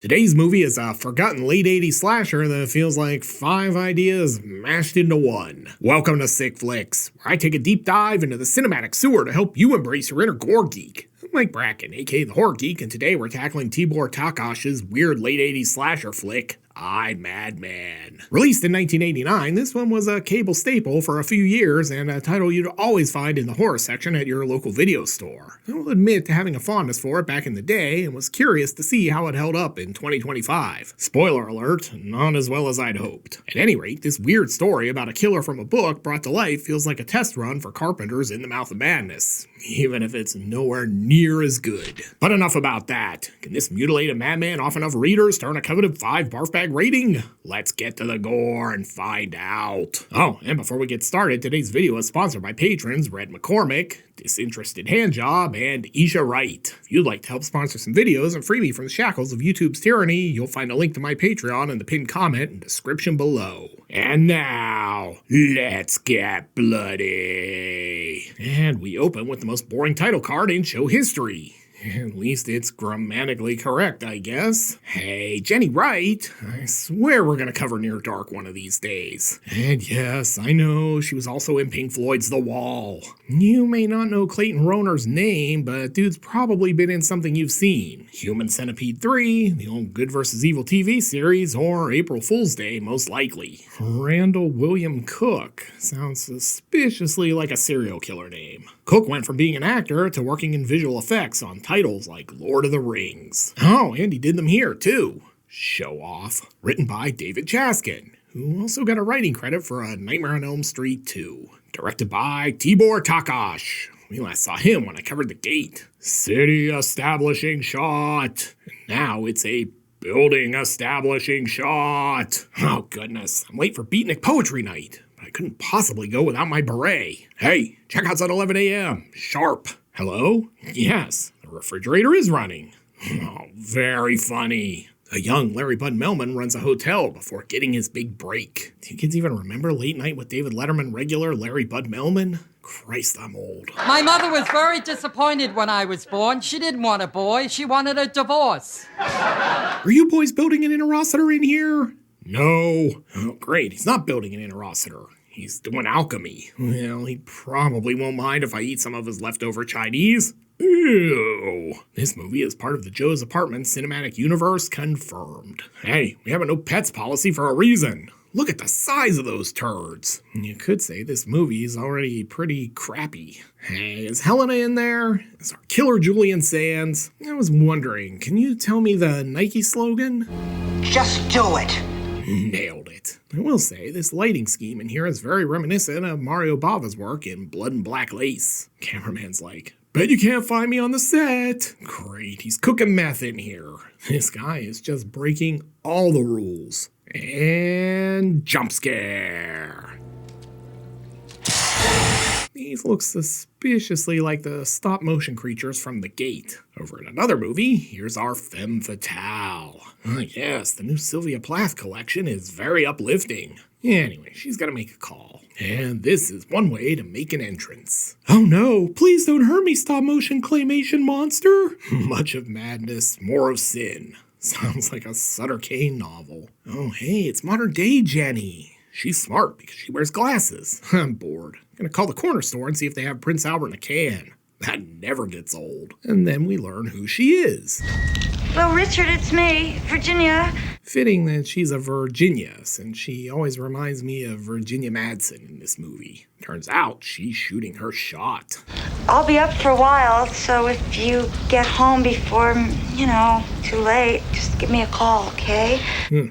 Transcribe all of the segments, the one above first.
Today's movie is a forgotten late 80s slasher that feels like 5 ideas mashed into one. Welcome to Sick Flicks, where I take a deep dive into the cinematic sewer to help you embrace your inner gore geek. I'm Mike Bracken, aka the Horror Geek, and today we're tackling Tibor Takash's weird late 80s slasher flick, Madman. Released in 1989, this one was a cable staple for a few years and a title you'd always find in the horror section at your local video store. I will admit to having a fondness for it back in the day and was curious to see how it held up in 2025. Spoiler alert, not as well as I'd hoped. At any rate, this weird story about a killer from a book brought to life feels like a test run for Carpenter's In the Mouth of Madness, even if it's nowhere near as good. But enough about that. Can this mutilated madman offer enough readers to earn a coveted 5 barf bag rating? Let's get to the gore and find out. Oh, and before we get started, today's video is sponsored by patrons Red McCormick, Disinterested Handjob, and Isha Wright. If you'd like to help sponsor some videos and free me from the shackles of YouTube's tyranny, you'll find a link to my Patreon in the pinned comment and description below. And now, let's get bloody. And we open with the most boring title card in show history. At least it's grammatically correct, I guess. Hey, Jenny Wright, I swear we're gonna cover Near Dark one of these days. And yes, I know, she was also in Pink Floyd's The Wall. You may not know Clayton Rohner's name, but dude's probably been in something you've seen. Human Centipede 3, the old Good vs. Evil TV series, or April Fool's Day, most likely. Randall William Cook sounds suspiciously like a serial killer name. Cook went from being an actor to working in visual effects on titles like Lord of the Rings. Oh, and he did them here, too. Show off. Written by David Chaskin, who also got a writing credit for A Nightmare on Elm Street 2. Directed by Tibor Takash. We last saw him when I covered The Gate. City establishing shot. Now it's a building establishing shot. Oh, goodness. I'm late for Beatnik Poetry Night. I couldn't possibly go without my beret. Hey, checkouts at 11 a.m. Sharp. Hello? Yes, the refrigerator is running. Oh, very funny. A young Larry Bud Melman runs a hotel before getting his big break. Do you kids even remember Late Night with David Letterman regular Larry Bud Melman? Christ, I'm old. My mother was very disappointed when I was born. She didn't want a boy. She wanted a divorce. Are you boys building an interocitor in here? No. Oh, great. He's not building an interocitor. He's doing alchemy. Well, he probably won't mind if I eat some of his leftover Chinese. Ew. This movie is part of the Joe's Apartment cinematic universe confirmed. Hey, we have a no pets policy for a reason. Look at the size of those turds. You could say this movie is already pretty crappy. Hey, is Helena in there? Is our killer Julian Sands? I was wondering, can you tell me the Nike slogan? Just do it. Nailed it. I will say, this lighting scheme in here is very reminiscent of Mario Bava's work in Blood and Black Lace. Cameraman's like, bet you can't find me on the set. Great, he's cooking meth in here. This guy is just breaking all the rules. And jump scare. These look suspiciously like the stop-motion creatures from The Gate. Over in another movie, here's our femme fatale. Yes, the new Sylvia Plath collection is very uplifting. Anyway, she's gotta make a call. And this is one way to make an entrance. Oh no, please don't hurt me, stop-motion claymation monster! Much of madness, more of sin. Sounds like a Sutter Kane novel. Oh hey, it's modern day Jenny. She's smart because she wears glasses. I'm bored. I'm gonna call the corner store and see if they have Prince Albert in a can. That never gets old. And then we learn who she is. Well, Richard, it's me, Virginia. Fitting that she's a Virginia, since she always reminds me of Virginia Madsen in this movie. Turns out she's shooting her shot. I'll be up for a while, so if you get home before, too late, just give me a call, okay?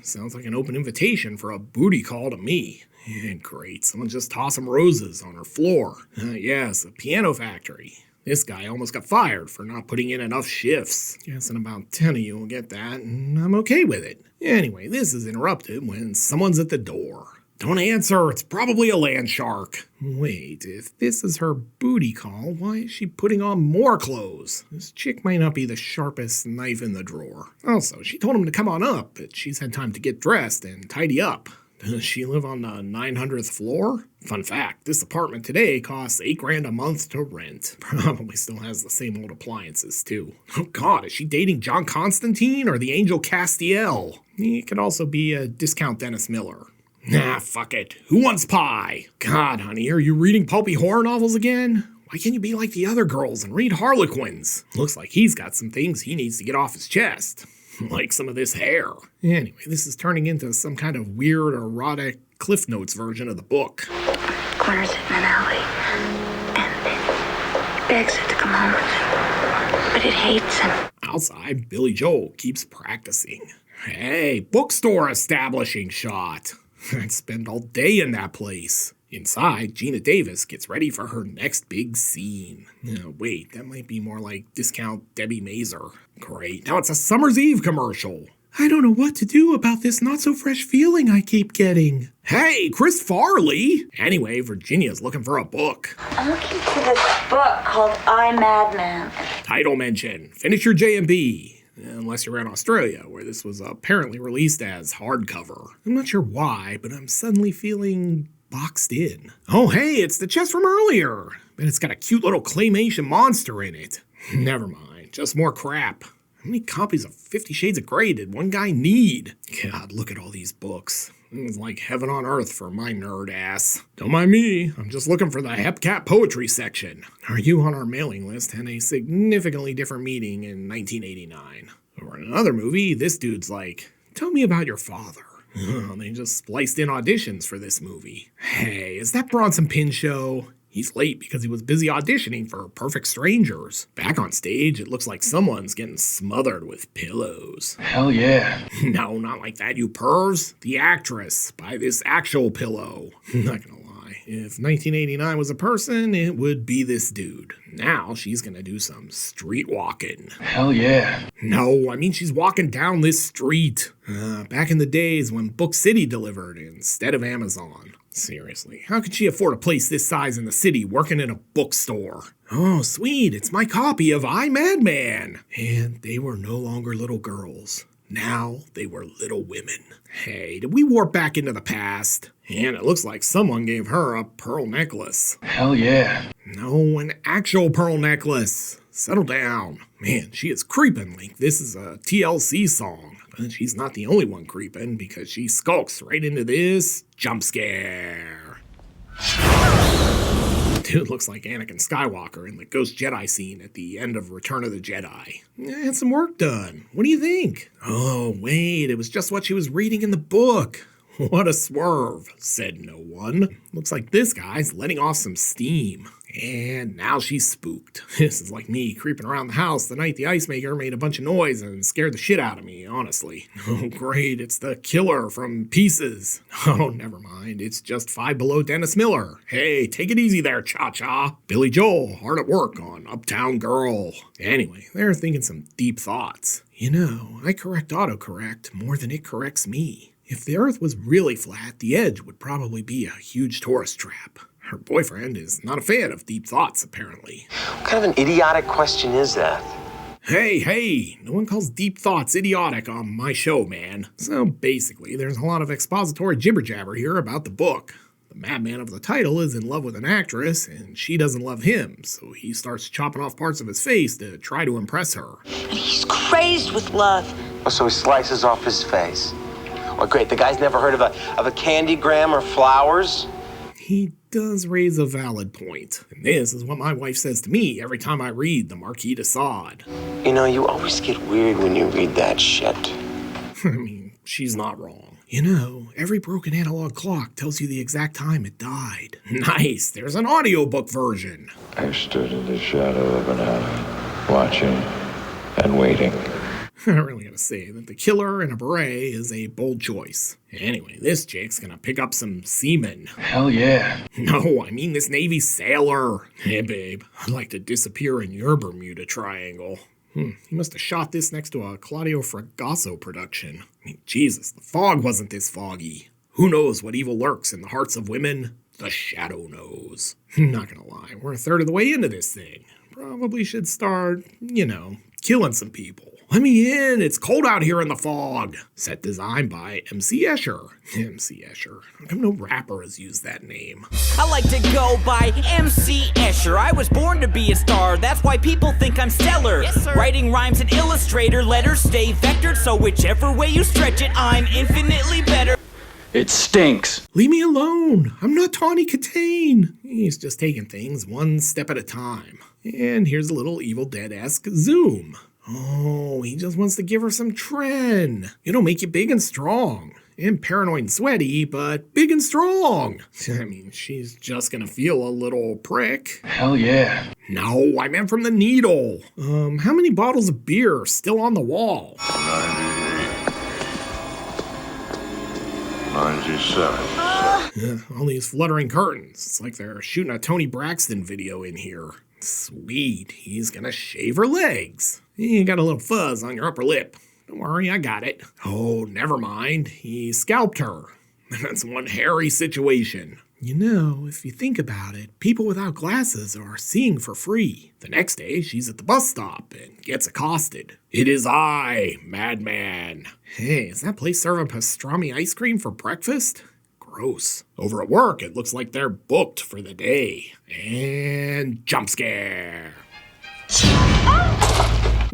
Sounds like an open invitation for a booty call to me. Yeah, great, someone just tossed some roses on her floor. Yes, a piano factory. This guy almost got fired for not putting in enough shifts. Guessing about 10 of you will get that, and I'm okay with it. Anyway, this is interrupted when someone's at the door. Don't answer, it's probably a land shark. Wait, if this is her booty call, why is she putting on more clothes? This chick might not be the sharpest knife in the drawer. Also, she told him to come on up, but she's had time to get dressed and tidy up. Does she live on the 900th floor? Fun fact, this apartment today costs $8,000 a month to rent. Probably still has the same old appliances, too. Oh god, is she dating John Constantine or the Angel Castiel? He could also be a discount Dennis Miller. Nah, fuck it. Who wants pie? God, honey, are you reading pulpy horror novels again? Why can't you be like the other girls and read Harlequins? Looks like he's got some things he needs to get off his chest. Like some of this hair. Anyway, this is turning into some kind of weird, erotic Cliff Notes version of the book. Corner's in an alley, and it begs it to come home with him, but it hates him. Outside, Billy Joel keeps practicing. Hey, bookstore establishing shot. I'd spend all day in that place. Inside, Gina Davis gets ready for her next big scene. Wait, that might be more like discount Debbie Mazer. Great, now it's a Summer's Eve commercial. I don't know what to do about this not-so-fresh feeling I keep getting. Hey, Chris Farley! Anyway, Virginia's looking for a book. I'm looking for this book called I, Madman. Title mention, finish your J&B. Unless you're in Australia, where this was apparently released as hardcover. I'm not sure why, but I'm suddenly feeling boxed in. Oh hey, it's the chest from earlier. And it's got a cute little claymation monster in it. Never mind, just more crap. How many copies of 50 Shades of Grey did one guy need? God, look at all these books. It's like heaven on earth for my nerd ass. Don't mind me, I'm just looking for the Hepcat poetry section. Are you on our mailing list had a significantly different meaning in 1989? Or in another movie, this dude's like, tell me about your father. They just spliced in auditions for this movie. Hey, is that Bronson Pinchot? He's late because he was busy auditioning for Perfect Strangers. Back on stage, it looks like someone's getting smothered with pillows. Hell yeah. No, not like that, you pervs. The actress, by this actual pillow. Not gonna lie. If 1989 was a person, it would be this dude. Now she's gonna do some street walking. Hell yeah. No, I mean she's walking down this street. Back in the days when Book City delivered instead of Amazon. Seriously, how could she afford a place this size in the city working in a bookstore? Oh, sweet, it's my copy of I, Madman. And they were no longer little girls. Now they were little women. Hey, did we warp back into the past? And it looks like someone gave her a pearl necklace. Hell yeah. No, an actual pearl necklace. Settle down. Man, she is creeping like this is a TLC song. But she's not the only one creeping because she skulks right into this jump scare. Dude looks like Anakin Skywalker in the Ghost Jedi scene at the end of Return of the Jedi. Had some work done. What do you think? Oh, wait, it was just what she was reading in the book. What a swerve, said no one. Looks like this guy's letting off some steam. And now she's spooked. This is like me creeping around the house the night the ice maker made a bunch of noise and scared the shit out of me, honestly. Oh great, it's the killer from Pieces. Oh, never mind, it's just Five Below Dennis Miller. Hey, take it easy there, Cha-Cha. Billy Joel, hard at work on Uptown Girl. Anyway, they're thinking some deep thoughts. You know, I correct autocorrect more than it corrects me. If the Earth was really flat, the edge would probably be a huge tourist trap. Her boyfriend is not a fan of deep thoughts, apparently. What kind of an idiotic question is that? Hey, no one calls deep thoughts idiotic on my show, man. So basically, there's a lot of expository jibber-jabber here about the book. The madman of the title is in love with an actress, and she doesn't love him, so he starts chopping off parts of his face to try to impress her. And he's crazed with love. Oh, so he slices off his face. Well, great. The guy's never heard of a candygram or flowers? He does raise a valid point. And this is what my wife says to me every time I read the Marquis de Sade. You know, you always get weird when you read that shit. I mean, she's not wrong. You know, every broken analog clock tells you the exact time it died. Nice, there's an audiobook version. I stood in the shadow of an alley, watching and waiting. I'm really gonna say that the killer in a beret is a bold choice. Anyway, this chick's gonna pick up some semen. Hell yeah. No, I mean this Navy sailor. Hey, babe, I'd like to disappear in your Bermuda Triangle. He must have shot this next to a Claudio Fragasso production. I mean, Jesus, the fog wasn't this foggy. Who knows what evil lurks in the hearts of women? The shadow knows. Not gonna lie, we're a third of the way into this thing. Probably should start, killing some people. Let me in, it's cold out here in the fog. Set design by MC Escher. MC Escher. How come no rapper has used that name? I like to go by MC Escher. I was born to be a star, that's why people think I'm stellar. Yes, sir. Writing rhymes and illustrator, letters stay vectored, so whichever way you stretch it, I'm infinitely better. It stinks. Leave me alone. I'm not Tawny Katane. He's just taking things one step at a time. And here's a little Evil Dead-esque zoom. Oh, he just wants to give her some tren. It'll make you big and strong. And paranoid and sweaty, but big and strong. I mean, she's just gonna feel a little prick. Hell yeah. No, I meant from the needle. How many bottles of beer are still on the wall? 97. All these fluttering curtains. It's like they're shooting a Tony Braxton video in here. Sweet, he's gonna shave her legs. You got a little fuzz on your upper lip. Don't worry, I got it. Oh, never mind. He scalped her. That's one hairy situation. You know, if you think about it, people without glasses are seeing for free. The next day, she's at the bus stop and gets accosted. It is I, Madman. Hey, is that place serving pastrami ice cream for breakfast? Gross. Over at work, it looks like they're booked for the day. And jump scare.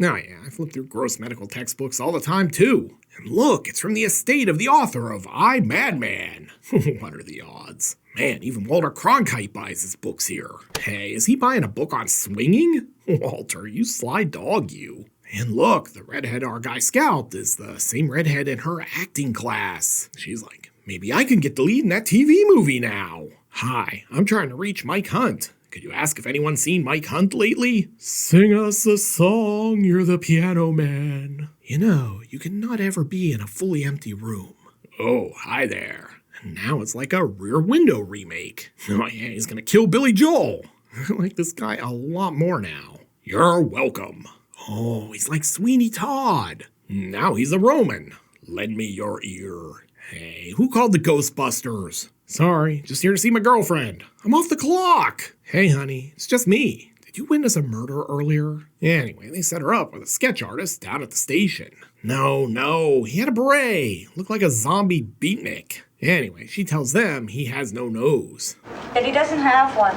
Oh yeah, I flip through gross medical textbooks all the time too. And look, it's from the estate of the author of I, Madman. What are the odds? Man, even Walter Cronkite buys his books here. Hey, is he buying a book on swinging? Walter, you sly dog, you. And look, the redhead our guy scalped is the same redhead in her acting class. She's like, maybe I can get the lead in that TV movie now. Hi, I'm trying to reach Mike Hunt. Could you ask if anyone's seen Mike Hunt lately? Sing us a song, you're the piano man. You know, you cannot ever be in a fully empty room. Oh, hi there. And now it's like a Rear Window remake. Oh yeah, he's gonna kill Billy Joel. I like this guy a lot more now. You're welcome. Oh, he's like Sweeney Todd. Now he's a Roman. Lend me your ear. Hey, who called the Ghostbusters? Sorry, just here to see my girlfriend. I'm off the clock. Hey, honey, it's just me. Did you witness a murder earlier? Anyway, they set her up with a sketch artist down at the station. No, he had a beret. Looked like a zombie beatnik. Anyway, she tells them he has no nose. But he doesn't have one.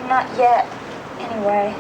Not yet. Anyway.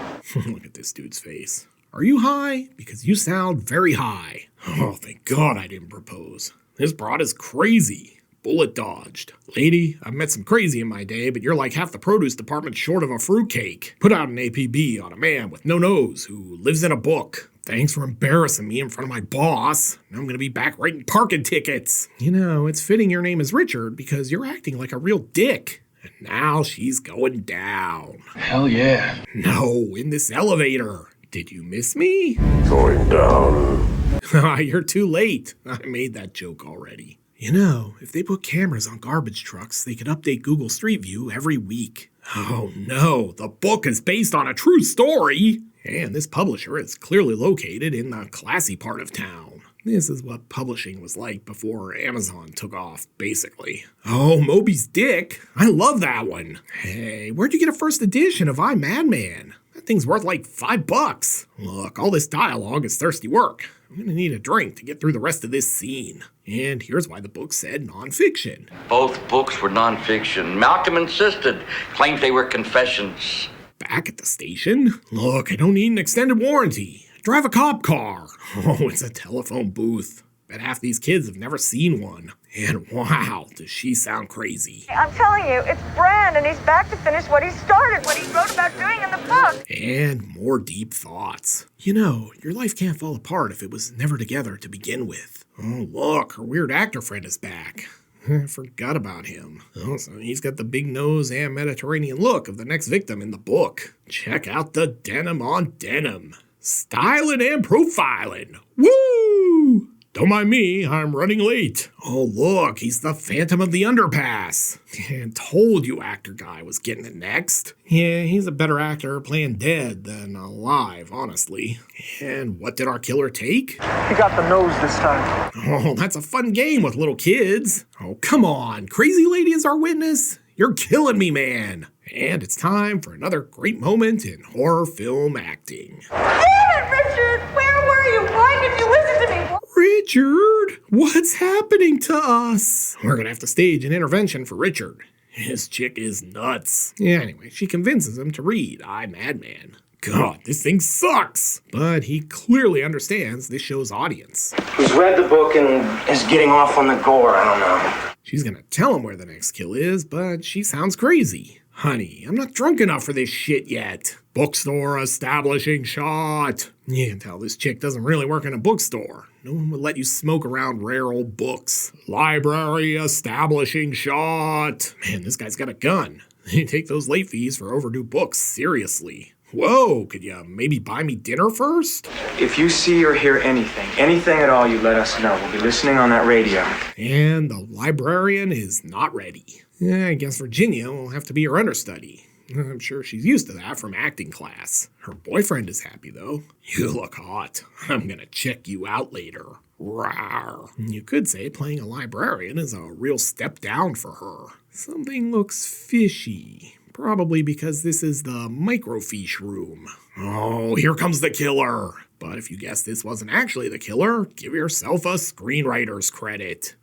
Look at this dude's face. Are you high? Because you sound very high. Oh, thank God I didn't propose. This broad is crazy. Bullet dodged. Lady, I've met some crazy in my day, but you're like half the produce department short of a fruitcake. Put out an APB on a man with no nose who lives in a book. Thanks for embarrassing me in front of my boss. Now I'm gonna be back writing parking tickets. You know, it's fitting your name is Richard because you're acting like a real dick. And now she's going down. Hell yeah. No, in this elevator. Did you miss me? Going down. You're too late. I made that joke already. You know, if they put cameras on garbage trucks, they could update Google Street View every week. Oh no, the book is based on a true story! And this publisher is clearly located in the classy part of town. This is what publishing was like before Amazon took off, basically. Oh, Moby's Dick! I love that one! Hey, where'd you get a first edition of I, Madman? That thing's worth like $5. Look, all this dialogue is thirsty work. I'm gonna need a drink to get through the rest of this scene. And here's why the book said nonfiction. Both books were nonfiction. Malcolm insisted, claimed they were confessions. Back at the station? Look, I don't need an extended warranty. Drive a cop car. Oh, it's a telephone booth. Bet half these kids have never seen one. And wow, does she sound crazy. I'm telling you, it's Brand, and he's back to finish what he started, what he wrote about doing in the book. And more deep thoughts. You know, your life can't fall apart if it was never together to begin with. Oh, look, her weird actor friend is back. I forgot about him. Oh, so he's got the big nose and Mediterranean look of the next victim in the book. Check out the denim on denim. Styling and profiling. Woo! Don't mind me, I'm running late. Oh look, he's the Phantom of the Underpass. And told you actor guy was getting it next. Yeah, he's a better actor playing dead than alive, honestly. And what did our killer take? He got the nose this time. Oh, that's a fun game with little kids. Oh, come on, Crazy Lady is our witness? You're killing me, man. And it's time for another great moment in horror film acting. Damn it, Richard! Where were you? Why if you listen to me. Richard, what's happening to us? We're gonna have to stage an intervention for Richard. His chick is nuts. Yeah, anyway, she convinces him to read I, Madman. God, this thing sucks! But he clearly understands this show's audience. Who's read the book and is getting off on the gore, I don't know. She's gonna tell him where the next kill is, but she sounds crazy. Honey, I'm not drunk enough for this shit yet. Bookstore establishing shot. You can tell this chick doesn't really work in a bookstore. No one would let you smoke around rare old books. Library establishing shot. Man, this guy's got a gun. You take those late fees for overdue books seriously. Whoa, could you maybe buy me dinner first? If you see or hear anything at all, you let us know. We'll be listening on that radio. And the librarian is not ready. I guess Virginia will have to be her understudy. I'm sure she's used to that from acting class. Her boyfriend is happy, though. You look hot. I'm gonna check you out later. Rawr. You could say playing a librarian is a real step down for her. Something looks fishy. Probably because this is the microfiche room. Oh, here comes the killer. But if you guess this wasn't actually the killer, give yourself a screenwriter's credit.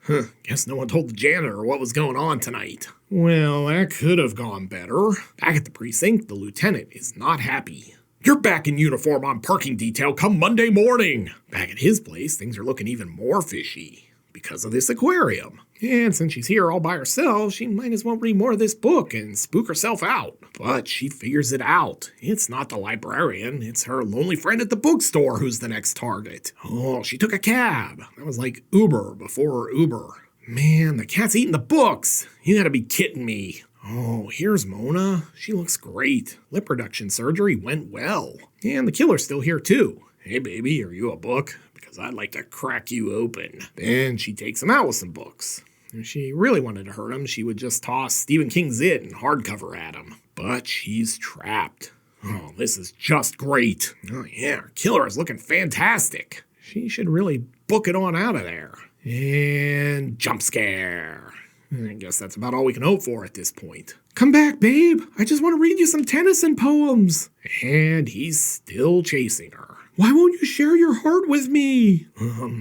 Guess no one told the janitor what was going on tonight. Well, that could have gone better. Back at the precinct, the lieutenant is not happy. You're back in uniform on parking detail come Monday morning. Back at his place, things are looking even more fishy because of this aquarium. And since she's here all by herself, she might as well read more of this book and spook herself out. But she figures it out. It's not the librarian, it's her lonely friend at the bookstore who's the next target. Oh, she took a cab. That was like Uber before Uber. Man, the cat's eating the books. You gotta be kidding me. Oh, here's Mona. She looks great. Lip reduction surgery went well. And the killer's still here too. Hey baby, are you a book? Because I'd like to crack you open. Then she takes him out with some books. If she really wanted to hurt him, she would just toss Stephen King's It in hardcover at him. But she's trapped. Oh, this is just great. Oh yeah, our killer is looking fantastic. She should really book it on out of there. And jump scare. I guess that's about all we can hope for at this point. Come back, babe. I just want to read you some Tennyson poems. And he's still chasing her. Why won't you share your heart with me?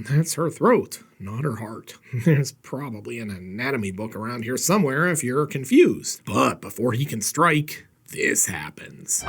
That's her throat, not her heart. There's probably an anatomy book around here somewhere if you're confused. But before he can strike, this happens.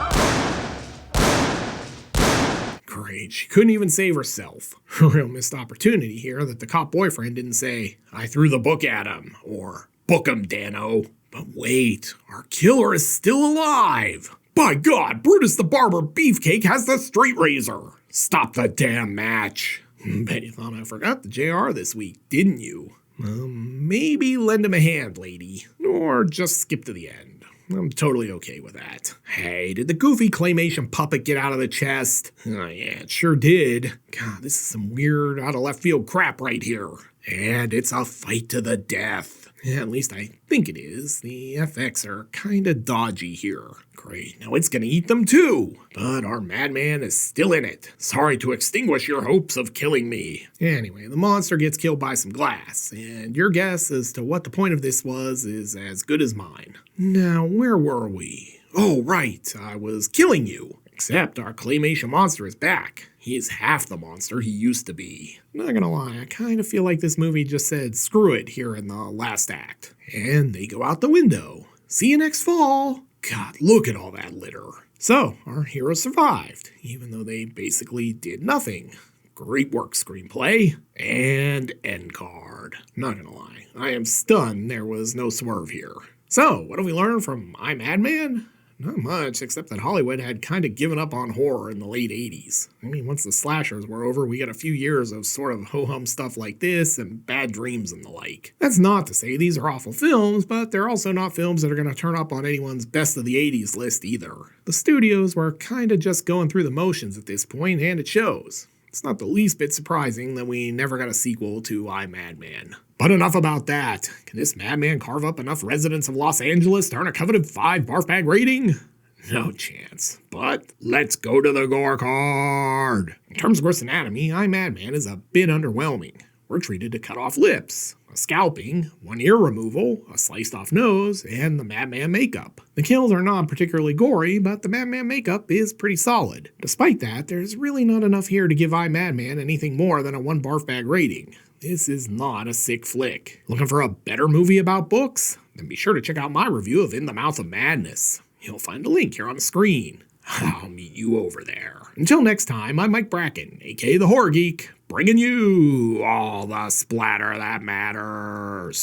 Great, she couldn't even save herself. A real missed opportunity here that the cop boyfriend didn't say, I threw the book at him, or book him, Dano. But wait, our killer is still alive. By God, Brutus the Barber Beefcake has the straight razor. Stop the damn match. Bet you thought I forgot the JR this week, didn't you? Maybe lend him a hand, lady. Or just skip to the end. I'm totally okay with that. Hey, did the goofy claymation puppet get out of the chest? Oh yeah, it sure did. God, this is some weird out of left field crap right here. And it's a fight to the death. Yeah, at least I think it is. The FX are kinda dodgy here. Great, now it's gonna eat them too. But our madman is still in it. Sorry to extinguish your hopes of killing me. Anyway, the monster gets killed by some glass, and your guess as to what the point of this was is as good as mine. Now, where were we? Oh, right, I was killing you. Except our claymation monster is back. He's half the monster he used to be. Not gonna lie, I kind of feel like this movie just said screw it here in the last act. And they go out the window. See you next fall. God, look at all that litter. So, our heroes survived, even though they basically did nothing. Great work, screenplay. And end card. Not gonna lie, I am stunned there was no swerve here. So, what have we learned from I, Madman? Not much, except that Hollywood had kind of given up on horror in the late 80s. I mean, once the slashers were over, we got a few years of sort of ho-hum stuff like this and Bad Dreams and the like. That's not to say these are awful films, but they're also not films that are going to turn up on anyone's best of the 80s list either. The studios were kind of just going through the motions at this point, and it shows. It's not the least bit surprising that we never got a sequel to I, Madman. But enough about that. Can this madman carve up enough residents of Los Angeles to earn a coveted 5 barf bag rating? No chance. But let's go to the gore card. In terms of gross anatomy, I, Madman is a bit underwhelming. were treated to cut off lips, a scalping, one ear removal, a sliced off nose, and the Madman makeup. The kills are not particularly gory, but the Madman makeup is pretty solid. Despite that, there's really not enough here to give I, Madman anything more than a 1 barf bag rating. This is not a sick flick. Looking for a better movie about books? Then be sure to check out my review of In the Mouth of Madness. You'll find a link here on the screen. I'll meet you over there. Until next time, I'm Mike Bracken, aka the Horror Geek, bringing you all the splatter that matters.